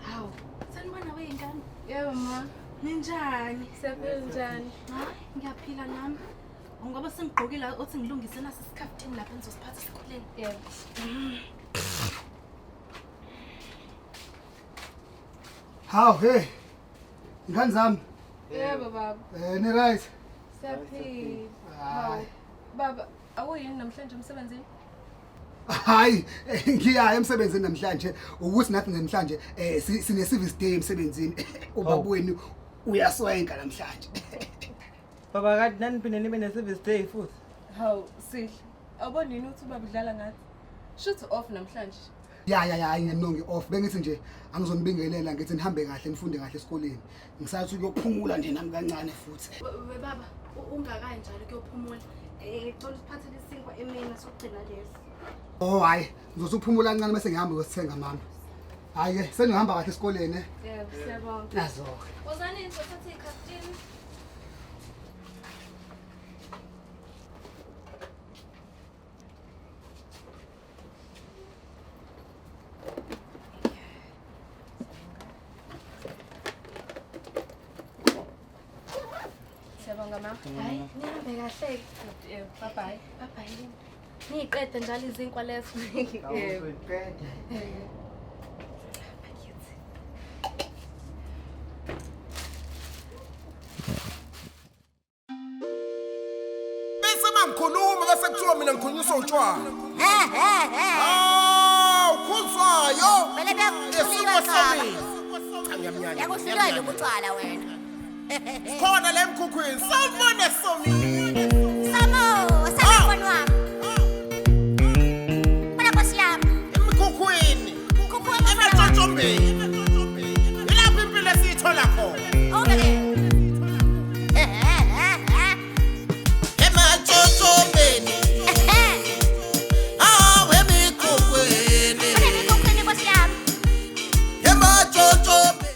Hawu, sanibona wey'ngane. Yebo ma, Ninjani? siyaphila njani? Hayi, ngiyaphila nami. Ngoba sengigqokile othi ngilungise nasi isikhaftini lapha nizosiphatha esikoleni. Yebo. Hawu hey. Ngani zami? Yebo baba, Ni right? siyaphila. Hayi. Baba, awuyini namhlanje emsebenzini? Hayi, ngiya emsebenzini namhlanje ukuthi nathi namhlanje sine service day emsebenzini. Ubaba wenu uyaswenka namhlanje. Baba kanti naniphinde nibe ne-service day futhi. Hawu, sihle. Awuboni yini ukuthi ubaba udlala ngathi? Shoot off namhlanje. Ya nginongi off. Bengithi nje angizonibingelela ngithi nihambe kahle nifunde kahle esikoleni. Ngisathi ukuyophumula nje nami kancane futhi. We baba, ungakayi njalo kuyophumula. Xolo usiphathele isinkwa emini sokugcina lesi. Oh hayi, ngizothi ukuphumula kancane bese ngihamba uyosithenga mama. Hayi ke, senihamba kahle esikoleni eh. Yebo, siyabonga. Nazo. Wozani nizothatha ikhaftini. Siyabonga ma. Hayi, nihambe kahle. Yebo, bye bye. Bye. Niyiqede njalo izinkwa lezo. Yebo. Bese mangikhuluma bese kuthiwa mina ngikhulunyiswa utshwala. Ukhuzwayo. Vele Lesimo sami. Cha ngiyamnyanya. Yakuhlulwa lokutshwala wena. Khona le mkhukhwini. Sawubona Somi. Samo, wami. Bona Nkosi yami. Emkhukhwini. Kukhona Ematshotshombeni. Ilapho impilo esiyithola khona. Okay. Ematshotshombeni. Emikhukhwini. Kukhona Nkosi yami. Ematshotshombeni.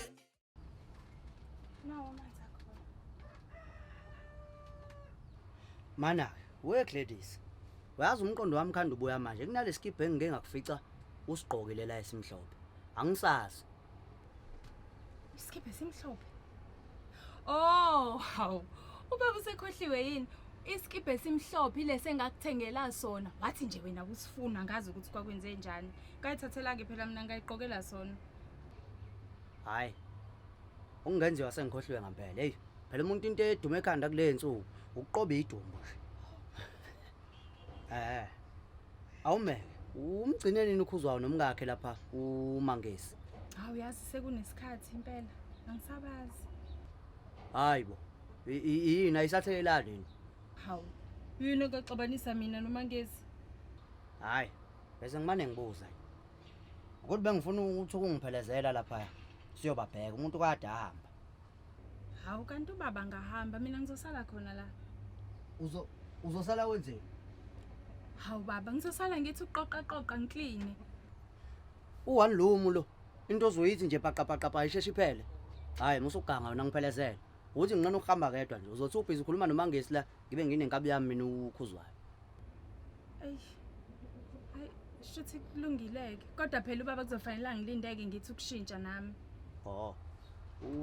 Mana, we Gladys. Uyazi umqondo wami khanda ubuya manje kunalesikibhe engike ngakufica usigqokile la esimhlophe. Angisazi. Isikiphe simhlophe. Oh, hawu. Ubaba usekhohliwe yini? Isikiphe simhlophe ilese engakuthengela sona. Wathi nje wena usifuna ngazi ukuthi kwakwenze njani. Ngayithathela ke phela mina ngayiqokela sona. Hayi. Ungenziwa sengikhohliwe ngempela. Hey, phela umuntu into edume ekhanda kule nsuku ukuqoba idumbu nje. Awume, umgcine nini ukhuzwayo nomngakhe lapha uMangesi? Hawu yazi sekunesikhathi impela. Angisabazi. Hayibo. Yini ayisathelela nini? Hawu. Yini okaxabanisa mina noMangesi? Hayi, bese ngimane ngibuza. Ukuthi bengifuna ukuthi ukungiphelezela lapha. Siyobabheka umuntu kade ahamba. Hawu kanti ubaba ngahamba mina ngizosala khona la. Uzosala wenzeni? Hawu baba ngizosala ngithi uqoqa ngikline. Uwani lumu lo. Into ozoyithi nje paqapaqapa ayisheshe iphele. Hayi musuganga wena ngiphelezela. Uthi nginqana ukuhamba kedwa nje. Uzothi ubhizi ukhuluma noMangesi la ngibe nginenkabi yami mina ukhuzwayo. Ey. Hayi shuthi kulungileke. Kodwa phela ubaba kuzofanele ngilindeke ngithi ukushintsha nami. Oh.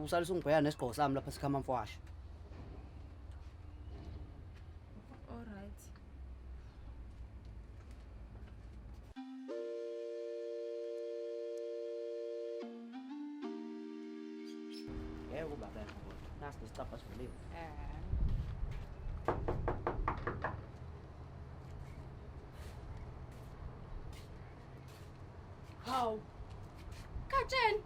Usalisa ungibheka nesigqoko sami lapha sikhama mfwasha. All right. Yebo baba. Nasi isicapha sivuliwe. Hawu. Katsheni.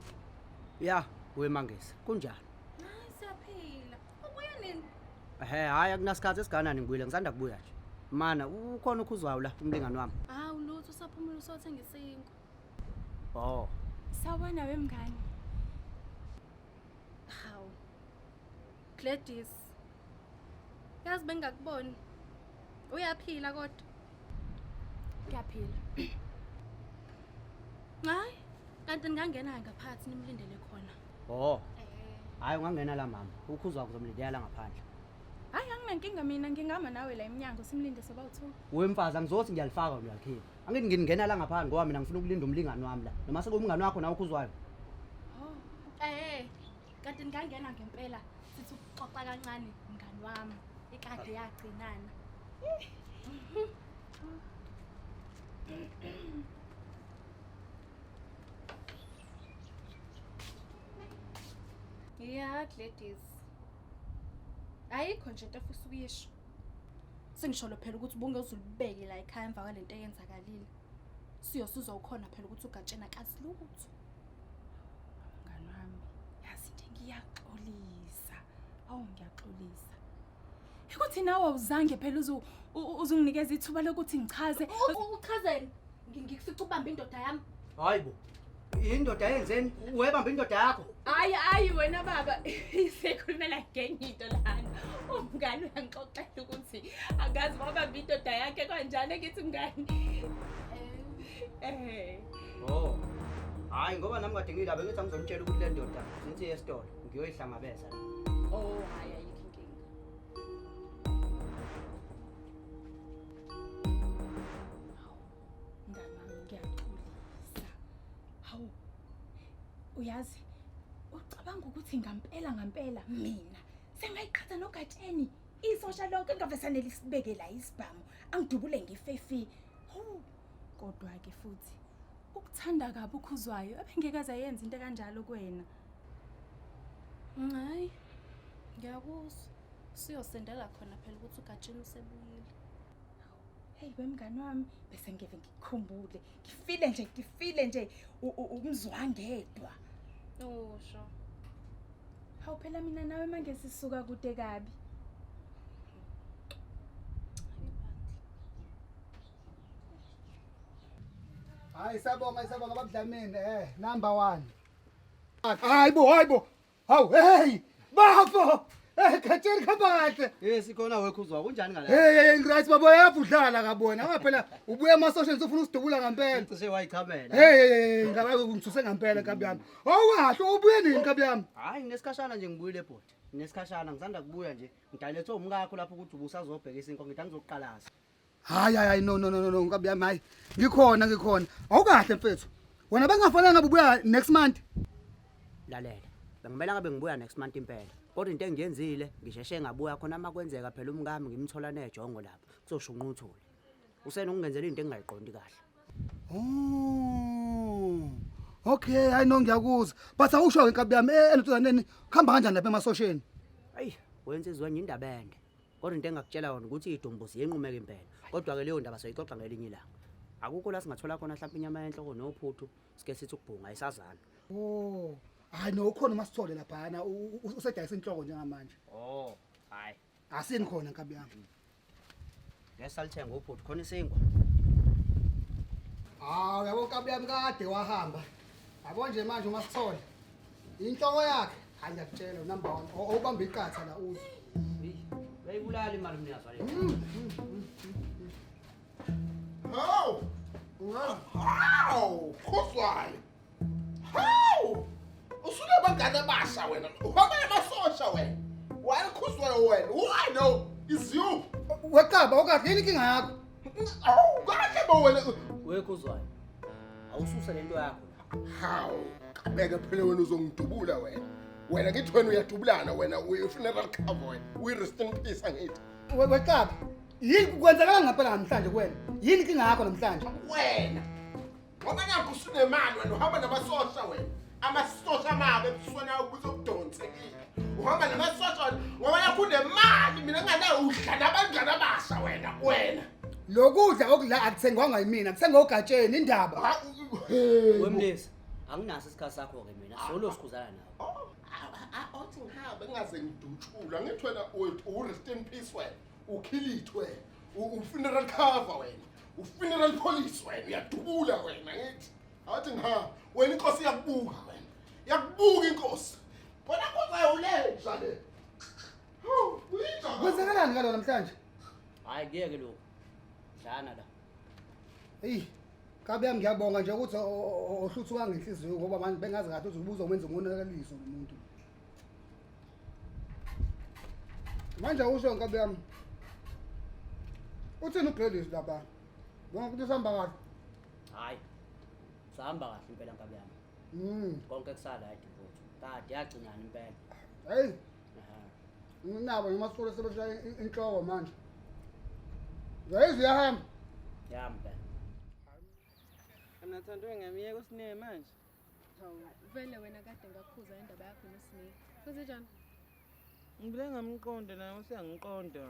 Ya, weMangesi. Kunjani? Hayi siyaphila. Ubuya nini? Hayi akunasikhathi esiganani ngibuyile ngisanda kubuya nje. Mana ukhona ukhuzwayo la umlingani wami. Hawu lutho usaphumula usothenga isinkwa. Oh. Sawubona wemngane. Hawu. Gladys. Yazi bengakuboni. Uyaphila kodwa. Kuyaphila. Hayi, kanti ngangena ngaphansi nimlindele khona. Oh. Hayi ungangena la mama. Ukhuzwa kuzomlindela ngaphandle. Hayi Akunankinga mina ngingama nawe la eminyango simlinde sobawu2. Wemfazi angizothi ngiyalifaka uyakhipha. Angithi ngingena la ngaphandle ngoba mina ngifuna ukulinda umlingani wami la. Noma sekumngani wakho nawe ukhuzwayo. Oh, kanti ngangena ngempela sithi ukuxoxa kancane mngani wami ikade yagcinana. Yeah, Gladys. Ayikho nje into efisa ukuyisho. Sengisholo phela ukuthi ubunge uzulibeke la ekhaya emva kwalento eyenzakalile. Siyosuzwa ukhona phela ukuthi ugatshena kazi lutho. mngani wami, yazi into ngiyaxolisa. Awu ngiyaxolisa. Ukuthi nawe awuzange phela uzunginikeza ithuba lokuthi ngichaze. Uchazeni ngikufica ubamba indoda yami. Hayibo. Indoda yenzeni? Webamba indoda yakho. Hayi wena baba isekhulumela ngenye into lana. Umngani uyangixoxela ukuthi akazi wabamba indoda yakhe kanjani ngithi mngani. Oh. Hayi ngoba nami kade ngilaba ngithi angizomtshela ukuthi le ndoda nithi esitolo ngiyoyihlangabeza la. Oh hayi ayikho inkinga. Mngani wami ngiyaxolisa. Hawu. Uyazi ucabanga ukuthi ngampela mina sengayiqhatha nogatsheni isosha lonke ngavesanele isibeke la isibhamu angidubule ngifefi. Hawu. Kodwa ke futhi ukuthanda kabi ukhuzwayo abengekaze ayenze into kanjalo kuwena. Hayi. Ngiyakuzwa. Siyosendela khona phela ukuthi ugatsheni usebuyile. Hey wemngani wami bese ngeve ngikukhumbule. Ngifile nje umzwangedwa. Oh, sure. Hawu phela mina nawe manje sisuka kude kabi. Hayi sabonga abadlamini number 1. Hayibo. Hawu hey bafo. Khatheni khamba kahle. Sikhona wekhuzwa kunjani ngala? Hey right babo yabudlala kabona. Ngaphela ubuye emasocials ufuna usidubula ngempela. Cishe wayichamela. Hey ngabe ngithuse ngempela nkabi yami. Awukahle ubuye nini nkabi yami? Hayi nginesikhashana nje ngibuyile ebhodi. Nginesikhashana ngizanda kubuya nje. Ngidalethwe umkakho lapho ukuthi ubusazobhekisa inkonzo ngithi angizoqalaza. Hayi no nkabi yami hayi. Ngikhona. Awukahle mfethu. Wena bengafanele ngabe ubuya next month. Lalela. Bengimela ngabe ngibuya next month impela. Kodwa into engiyenzile ngisheshe ngabuya khona makwenzeka phela umngami ngimthola nejongo lapho kuzosho unquthule. Usenokungenzela into engayiqondi kahle. Oh. Okay, hayi no ngiyakuzwa. But awusho nkabi yami enotuzaneni khamba kanjani lapha emasosheni? Hayi, wenza izwenye indaba ende. Kodwa into engakutshela yona ukuthi idumbuzi yenqumeka impela. Kodwa ke leyo ndaba soyixoxa ngelinye ilanga. Akukho la singathola khona mhlawumbe inyama yenhloko nophuthu sike sithi ukubhunga isazana. Oh. Hayi no ukhona masithole lapha na usedayisa inhloko njengamanje. Oh, hayi. Asini khona nkabi yami. Ngesalithenga uphuthu khona isingwa. Yabo nkabi yami kade wahamba. Yabo nje manje umasithole. Inhloko yakhe hayi ngiyakutshela number 1 obamba iqatha la uzo. Beyibulala imali mnyazo le. Hawu, khuzwayo. Hawu! Usule bangane basha wena. Uhamba emasosha wena. Why khuzwayo wena? Why no? Is you? Weqaba okade yini inkinga yakho? Awu, kahle bo wena. Wekhuzwayo. Awususe lento yakho. Hawu, kabeke phela wena uzongidubula wena. Wena ngithi wena uyadubulana wena uyi-funeral cover wena. Uyi-rest in peace angithi. Weqaba. Yini kwenzakala ngempela namhlanje kuwena? Yini inkinga yakho namhlanje? Wena. Ngoba nakho usunemali wena uhamba namasosha wena. Amasosha amabe ebuswana ukuthi ukudonsekile. Uhamba namasosha ngoba yakho unemali mina nganayo udla nabangane abasha wena. Lokudla okudla akuthengwanga yimina, kuthengwa ugatsheni indaba. Wemlisi, anginaso isikhathi sakho ke mina. Solo sikhuzana nawe. Awuthi ngihambe ngingaze ngidutshula ngithi wena u-rest in peace wena. Ukhilith wena. U-funeral cover wena. U-funeral police wena. Uyadubula wena ngithi. Awuthi ngihamba wena inkosi iyakubuka wena. Yakubuka inkosi. Wena konzayo ulenza le. Hawu, uyinja. Kwenzakalani ngalo namhlanje? Hayi ngeke lokho. Dlana la. Hey, kabe yami ngiyabonga nje ukuthi ohluthuka ngenhliziyo ngoba manje bengazi kahle ukuthi ubuza umenze umonakaliso lo muntu. Manje usho nkabi yami. Uthini uGladys lapha? Wonke ukuthi sihamba kahle. Hayi. Sahamba kahle impela nkabi yami. Konke kusala yadi mfuthu. Kade yagcinana impela. Hey. Nginabo ngimasifolo sebeshaya inhloko manje. Yayizi yahamba. Yahamba. Anathandwe ngemiyeko sine manje. Hawu, vele wena kade ngakhuza indaba yakho noSinike. Kwenze njani? Ngibile ngamqonda nawe useyangiqonda.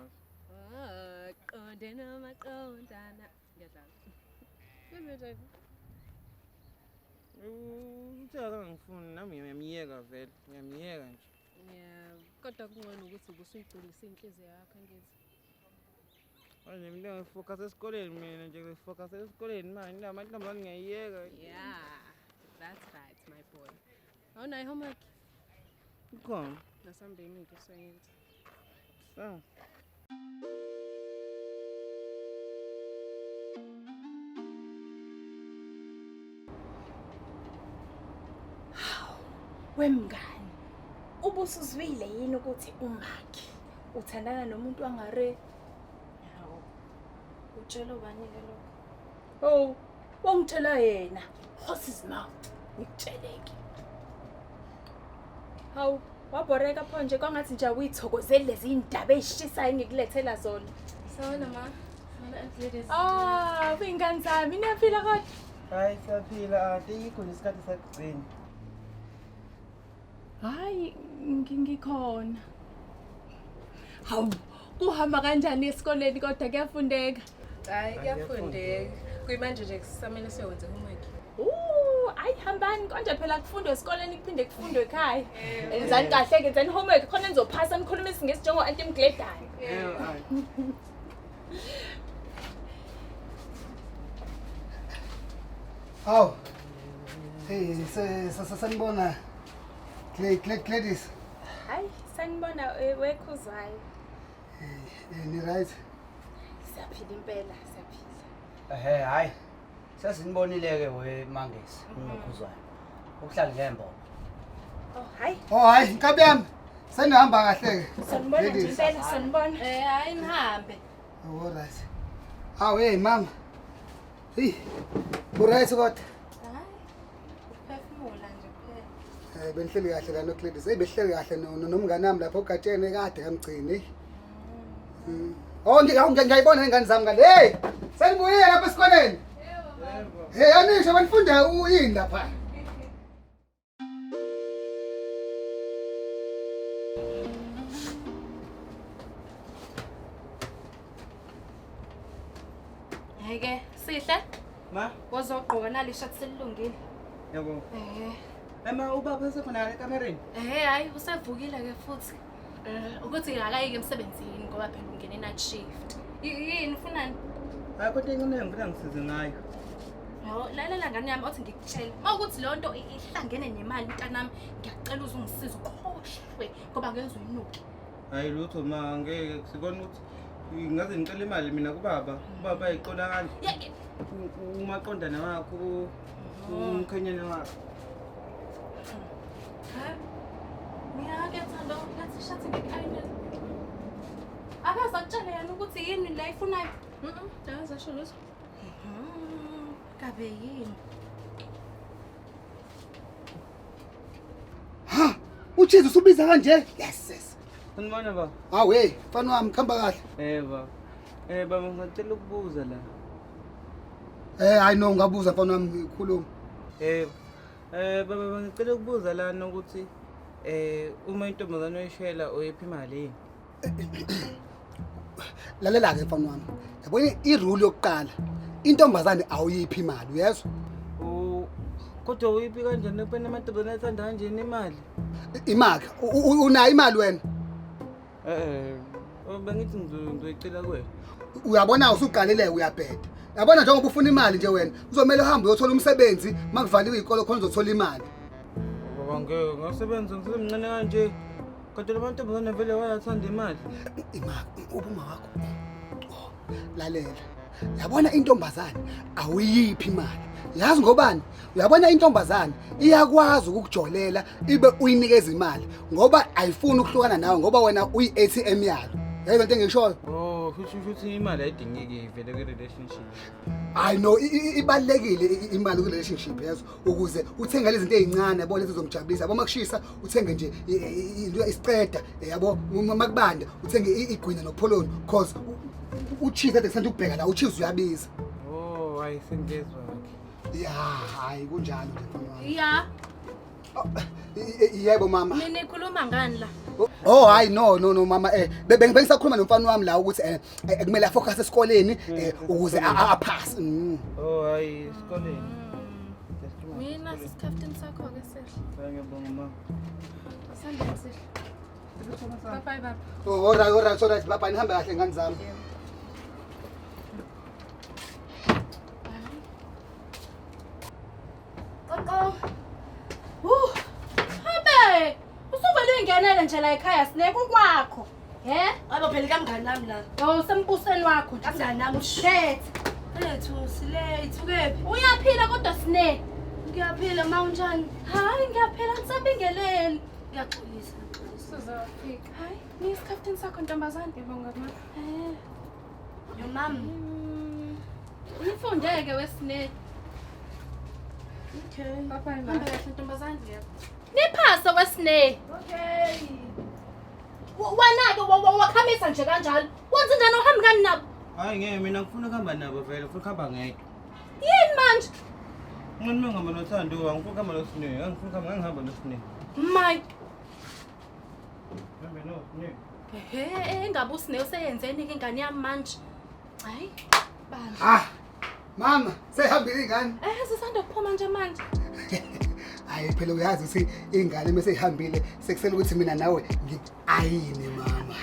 Qonde noma qondana. Ngiyadlala. Kwenze njani? Uthe akangifuni nami ngiyamiyeka vele. Ngiyamiyeka nje. Yeah, kodwa kungcono ukuthi ubusuyigculisa inhliziyo yakho ngithi. Manje mina ngifocus esikoleni mina nje ngifocus esikoleni manje namantombazane ngiyayiyeka. Yeah, that's right my boy. Awunayo homework? Ukhona. Nasambeni into soyenza. Sawa. Wemngani. Ubusuzwile yini ukuthi umakhi uthandana nomuntu wangare? Hawo. Utshela ubani ke lokho? Oh, wongitshela yena. Horse's mouth. Ngikutsheleke. Hawu, wabhoreka pho nje kwangathi nje uyithokozeli lezi indaba ezishisayo engikulethela zona. Sawona ma. Sawona Gladys. Ah, ingane zami niyaphila kodwa? Hayi siyaphila ade yikho lesikhathi sakugcina. Hayi, ngikhona. Hawu, kuhamba kanjani esikoleni kodwa kuyafundeka? Hayi kuyafundeka. Kuyimanje nje kusamele siyowenza homework. Ayi hambani konje phela kufundwe esikoleni kuphinde kufundwe ekhaya. Enzani kahle ke enzani homework khona nizophasa nikhulume isingisi njengo Auntie Mgledane. Aw. Hey, sanibona. Gladys. Hayi, sanibona wekhuzwayo. Ni right? Siyaphila impela, siyaphila. Hayi. Sesinibonile ke we Mangesi unokhuzwayo. Ukuhlala ngembo. Oh, hayi. Oh hayi, nkabi yami. Senihamba kahle ke. Sanibona nje impela, sanibona. Hayi nihambe. Oh right. Aw hey mama. Hey. Right kodwa. Hayi. Uphefumula nje kuphela. Benihleli kahle la no Gladys. Hey behleli kahle nomngane nami lapha ugatshene kade kamgcini. Oh ngiyayibona ingane zami ngale. Hey! Senibuyile lapha esikoleni. Yebo. Hey anisho banifunda uyini lapha? Hayike, sihle. Ma, Wazogqoka nalishati selilungile. yabo. Ehhe. Ubaba sekhona ekamereni. Hayi usevukile ke futhi. Ukuthi akayike emsebenzini ngoba phela ungena night shift. Yini ufunani? Hayi kodwa incane ngifuna ngisize ngayo. Hawo, lalela ngani yami othi ngikutshela. Mawukuthi le nto ihlangene nemali mntanami, ngiyacela uzungisize ukhohlwe ngoba ngezwe inuki. Hayi lutho ma ngeke sibona ukuthi ngaze ngicela imali mina kubaba. Ubaba ayiqola kanjani? Umaqondana wakho umkhanyana wakho. Ha? Ngiyakethanda ukuthi shathi ngekayini. Akaza kutshela yena ukuthi yini la ifunayo. Akaza sho lutho. Kabe yini? Ha! Uchizo usubiza kanje? Yes. Unibona ba? Hawu hey, mfana wami khamba kahle. Ba. Baba ngicela ukubuza la. Hayi no ngabuza mfana wami khuluma. Baba ngicela ukubuza lana ukuthi uma intombazane oyishela oyiphi imali yini? Lalela ke mfana wami. Yabona irule yokuqala. Intombazane awuyiphi imali, uyezwa? Kodwa uyiphi kanjani kuphela amantombazane athanda kanjani imali? Imali. Unayo imali wena? Bengithi ngizoyicela kuwena. Uyabona usuqalile uyabheda. Yabona njengoba ufuna imali nje wena, uzomela uhambe uyothola umsebenzi, makuvaliwe izikole khona uzothola imali. Baba ngeke ngasebenza ngisemncane kanje. Kodwa lamantombazane vele wayathanda imali. Imali ubuma wakho. Lalela. Yabona intombazane awuyiphi imali. yazi ngobani uyabona intombazane iyakwazi ukukujolela ibe uyinikeza imali ngoba ayifuni ukuhlukana nawe ngoba wena uyi-ATM yalo yebo into engishoyo Oh, futhi imali ayidingeki ivele kwi-relationship. I know ibalekile imali ku relationship yazo ukuze uthenga lezi zinto ezincane yabo lezi zomjabulisa yabo makushisa uthenge nje into isiceda yabo makubanda uthenge igwina nopoloni cause uchiza kusanda ukubheka la uchiza uyabiza Oh, I think that's right. ya hayi kunjalo nje mfana wami Ya, yebo mama mina ikhuluma ngani la? oh hayi no mama bengisakhuluma nomfana wami la ukuthi kumele afocus esikoleni ukuze apass Oh, hayi esikoleni. Mina sisikhaftini sakho ke sehle. Ngiyabonga ma. Asande sehle. Bye bye. oh alright baba nihambe kahle ngani zami Qoqo. Habe. Usuvele uyingenele nje la ekhaya sineke kwakho. He? Aba phela kamngani nami la. Yo sembusweni wakho nje. Kamngani nami Shet. ethu sile ithukephi? Uyaphila kodwa sine. Ngiyaphila ma unjani? Hayi ngiyaphela ngisabingeleli. Ngiyaxolisa. Sizofika. Hayi, nisikhaftini sakho ntombazane. Ngibonga ma. Yo mami. Uyifundeke wesine. Okay. Bye bye ma. Hamba kahle ntombazane. Niphasa wesine. Okay. Wanake wakhamisa nje kanjalo. Wenza njani uhambe ngani nabo? Hayi ngeke mina ngifuna ukuhamba nabo vele, ngifuna ukuhamba ngedwa. Yini manje? Mina ngihamba noThando, angifuna ukuhamba noSinene, ngihamba noSinene. My. Ngihamba noSinene. Engabe usine useyenzeni ke ingane yami manje? Hayi. Bandla. mama sehambile ingane Sisanda kuphuma nje manje. hayi phela uyazi ukuthi ingane mase ihambile sekusele ukuthi mina nawe ayini mama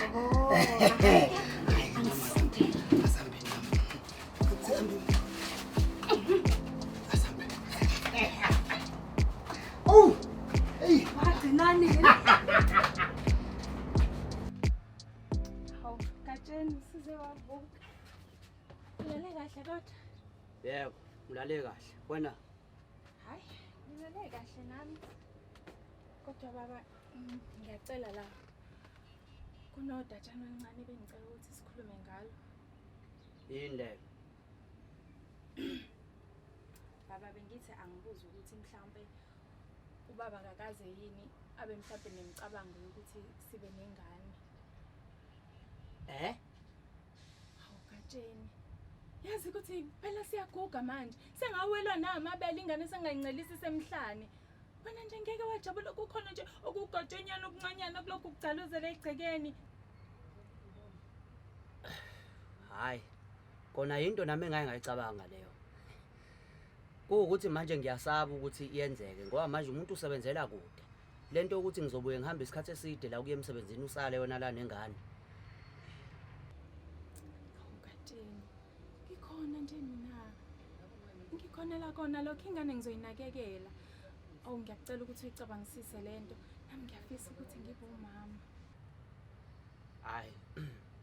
oh hey Wagcinani ke? Hawu, Katsheni size wavuka. Ulale kahle kodwa? Yebo, ngilale kahle. Wena Hayi, ngilale kahle nami. Kodwa baba, ngiyacela la. Kunodatshana kancane bengicela ukuthi sikhulume ngalo. yini le? Baba bengithi angibuze ukuthi mhlambe ubaba kakaze yini abe mhlambe nemicabango yokuthi sibe nengane. Hawu Katsheni. Yazi ukuthi phela siyaguga manje. Sengawelwa namabele ingane sengayincelisi semhlane. Wena nje ngeke wajabula kukhona nje okugatshenyana okuncanyana kulokhu kucaluzela egcekeni. Hayi. Kona into nami engayicabanga leyo. Kuukuthi manje ngiyasaba ukuthi iyenzeke ngoba manje umuntu usebenzela kude. Lento ukuthi ngizobuye ngihambe isikhathi eside la kuye emsebenzini usale wena la nengane. Katsheni. Ngikhona nje mina. Ngikhonela kona lokho ingane ngizoyinakekela. Awu ngiyacela ukuthi uyicabangisise lento. Nami ngiyafisa ukuthi ngibe umama. Hayi,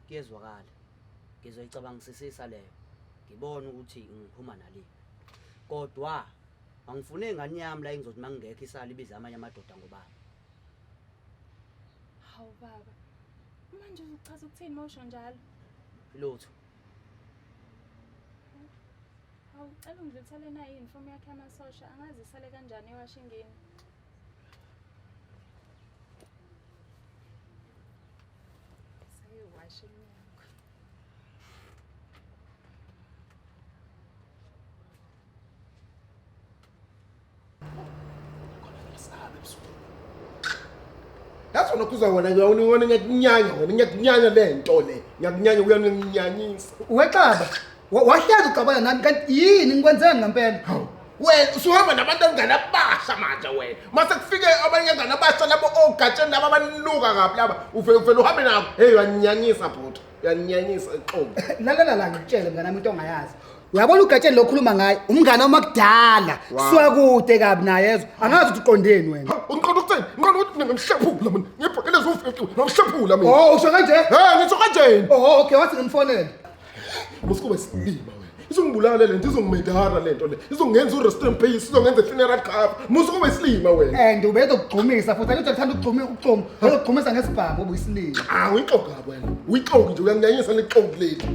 kuyezwakala. Ngizoyicabangisisa leyo. Ngibona ukuthi ngiphuma nali. Kodwa angifune ingane yami la engizothi mangingekho isala ibiza amanye amadoda ngobaba. Hawu baba. Manje uchaza ukuthini mawusho njalo? Lutho. Hawu cela ungidlulisele na uniform yakhe yamasosha angazi isale kanjani eWashington. Sayiwashini yakho. That's what ukuzwa wena ngiyawona ngiyakunyanya wena ngiyakunyanya lento le. Ngiyakunyanya uyanginyanyisa. wexaba wahlezi ucabana nami kanti yini ngikwenzeni ngempela Wena usuhamba nabantu abanganaBasha manje wena. Mase kufike abanye abanganaBasha labo ogatsheni laba abanluka kabi laba. Uvela uhambe nabo. Hey uyanyanyisa bhuti. Uyanyanyisa eqobo. lalela la ngikutshele mngane wami into ongayazi uyabona ugatsheni lokhuluma ngaye umngane omakudala suka kude kabi naye yezwa angazi ukuthi uqondeni wena Ungiqonda ukuthini? Ngiqonda ukuthi ngimshephula mina. Ngibhekele zo50 ngimshephula mina. usho kanje Ngitsho kanjeni? okay wathi ngimfonele Musikube silima wena. izongibulala lento, izongimedara lento le. Izongenza urest in peace, izongenza funeral cover. Musu kube isilima wena. And ubezokugqumisa futhi angithi uthanda ukugquma, uzogqumisa ngesibhamu obuyisilima. Ah, uyixoka wena. Uyixoki nje uyanganyanyisa lexoki lethu.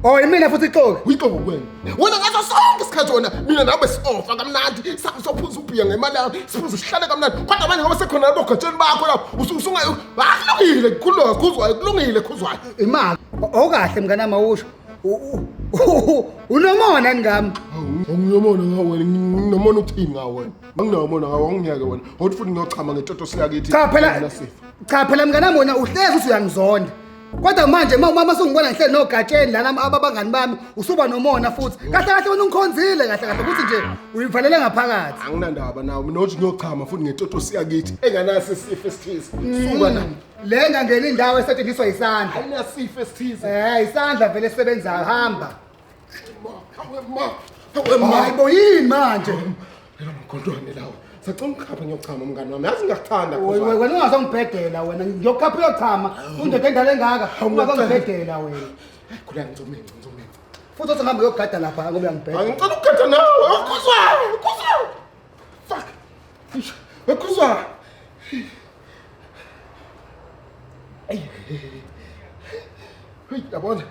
Oh, imina futhi ixoki. Uyixoki wena. Wena ngaso sonke isikhathi wena mina nawe sisofa kamnandi, sophuza ubhiya ngemali yakho, siphuza sihlale kamnandi. Kodwa manje ngoba sekhona labo gatsheni bakho lapho, usungayo. Akulungile kukhulwa khuzwayo, kulungile khuzwayo. Imali. Okahle mngana mawusho. Unomona ngami. Ngiyomona ngawe wena, nginomona uthini ngawe wena. Anginomona ngawe ngiyake wena. Awuthi futhi ngiyochama ngetoto siyakithi. Cha phela mngana wona uhlezi uthi uyangizonda. Kodwa manje uma sungibona ngihleli nogatsheni lana abangani bami usuba nomona futhi. Kahle wena ungikhonzile kahle ukuthi nje uyivalele ngaphakathi. Anginandaba nawe, mina uthi ngiyochama futhi ngetoto siyakithi. Enganasi isifo esithize. Suka la. Le ngangena indawo esetshenziswa isandla. Ayinasifo esithize. Isandla vele sisebenzayo hamba. Ma. Hayibo yini manje? Yena mkhondwane lawo. Sacela ukhapha ngiyochama mngani wami. Yazi ngiyakuthanda Wena ungazongibhedela wena. Ngiyokhapha uyochama. Undoda endala engaka. Ungazongibhedela wena. Khula ngizomeni. Futhi uthi ngihamba uyogada lapha ngoba uyangibhedela. Angicela ukugada nawe. Ukuzwa. Fuck. Ukuzwa. Hey, yabona.